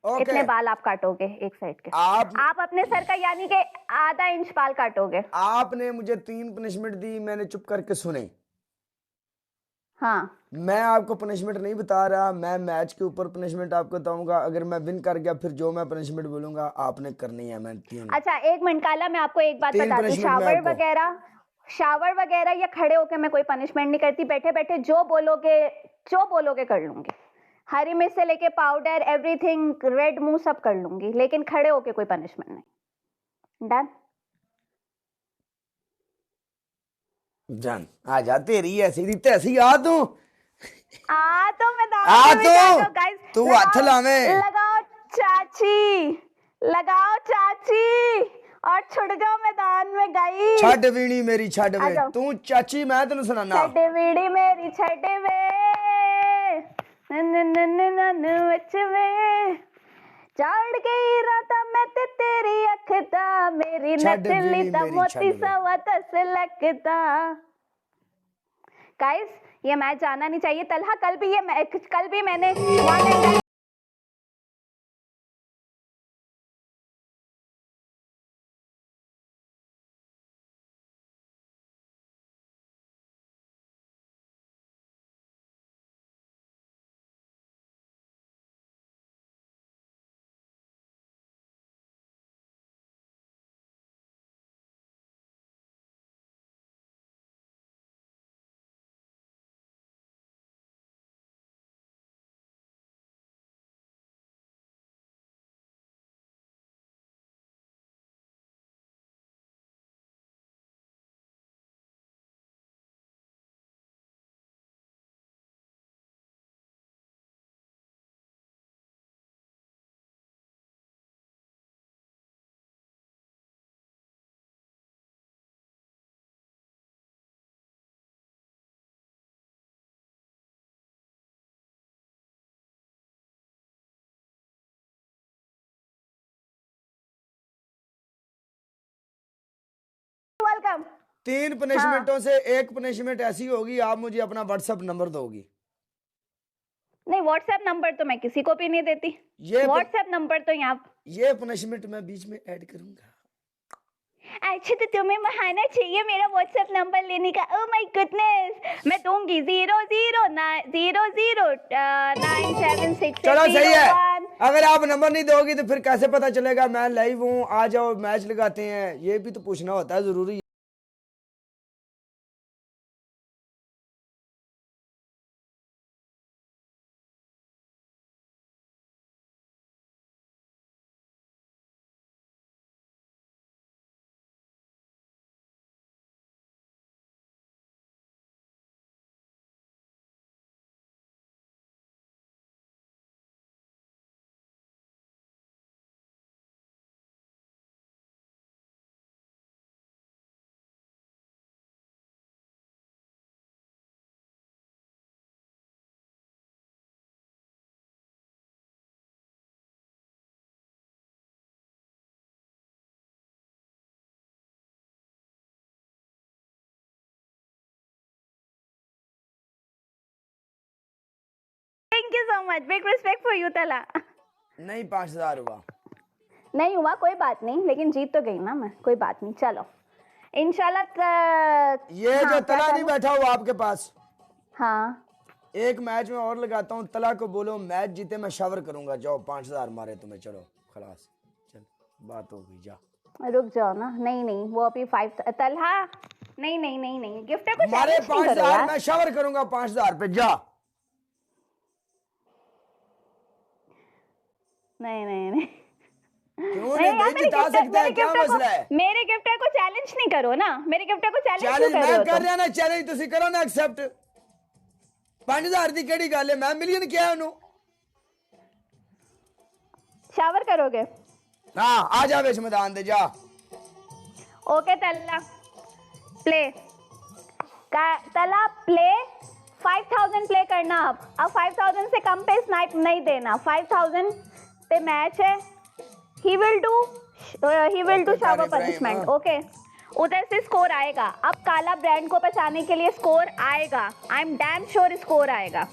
इतने बाल आप काटोगे एक साइड के। आप अपने सर का यानी कि आधा इंच बाल काटोगे। आपने मुझे 3 पनिशमेंट दी, मैंने चुप करके सुने। हाँ, मैं आपको पनिशमेंट नहीं बता रहा, मैं मैच के ऊपर पनिशमेंट आपको बताऊंगा। अगर मैं विन कर गया फिर जो मैं पनिशमेंट बोलूंगा आपने करनी है। मैं 3 अच्छा एक मिनट काला, मैं आपको एक बात बताती हूँ। शावर वगैरह या खड़े होके मैं कोई पनिशमेंट नहीं करती। बैठे बैठे जो बोलोगे कर लूंगी। हरी मिर्च से लेके पाउडर, एवरीथिंग, रेड मुंह सब कर लूंगी, लेकिन खड़े होके कोई पनिशमेंट नहीं। डन? जान आ जा, तेरी ऐसी तैसी आ तू। तो आ मैदान तो तू हाथ लावे। लगाओ चाची और छुड़ जाओ मैदान में गई। छड़ वीणी मेरी छड़ वे, तू चाची मैं तेन सुनाना। छड़ वीणी मेरी छड़ वे चढ़ गई रात मैं ते तेरी अखता, मेरी नटली ता मोती सवा 10 लगता। गाइस ये मैच जाना नहीं चाहिए। तलहा कल भी मैंने वेलकम। 3 पनिशमेंटों से एक पनिशमेंट ऐसी होगी, आप मुझे अपना व्हाट्सएप नंबर दोगी। नहीं, व्हाट्सएप नंबर तो मैं किसी को भी नहीं देती। व्हाट्सएप नंबर तो यहाँ ये पनिशमेंट मैं बीच में ऐड करूंगा। अच्छा तो तुम्हें बहाना चाहिए मेरा व्हाट्सएप नंबर लेने का। ओह माय गुडनेस, मैं दूंगी 000976। चलो सही है। अगर आप नंबर नहीं दोगी तो फिर कैसे पता चलेगा मैं लाइव हूँ? आ जाओ मैच लगाते हैं, ये भी तो पूछना होता है, जरूरी। Thank you so much, big respect for you तला। नहीं 5000 हुआ, नहीं हुआ कोई बात नहीं, लेकिन जीत तो गई ना मैं, कोई बात नहीं। चलो इंशाल्लाह। ये जो तला नहीं बैठा हुआ आपके पास, हाँ एक मैच में और लगाता हूँ। तला को बोलो मैच जीते मैं शावर करूंगा। जाओ 5000 मारे तुम्हें, चलो खलास, चल बात हो गई, जा। रुक जाओ ना। नहीं वो अभी 5 तलहा। नहीं गिफ्टर को मारे 5000 मैं शावर करूंगा 5000 पे, जा। नहीं क्यों नहीं जिता सकता है, क्या मसला है? मेरे गिफ्टर को चैलेंज नहीं करो ना, मेरे गिफ्टर को चैलेंज मैं कर रहा ना चैलेंज, तुसी करो ना एक्सेप्ट। 5000 दी केड़ी गल है, मैं मिलियन क्या है उन्हों। शावर करोगे? हाँ आ जा बेच मैदान दे, जा। ओके तला प्ले तला प्ले 5000 प्ले करना। अब 5000 से कम पे स्नाइप नहीं देना। 5000 पे मैच है। He will do shower punishment. Okay उधर से स्कोर आएगा। अब काला ब्रांड को बचाने के लिए स्कोर आएगा। I am damn sure score आएगा।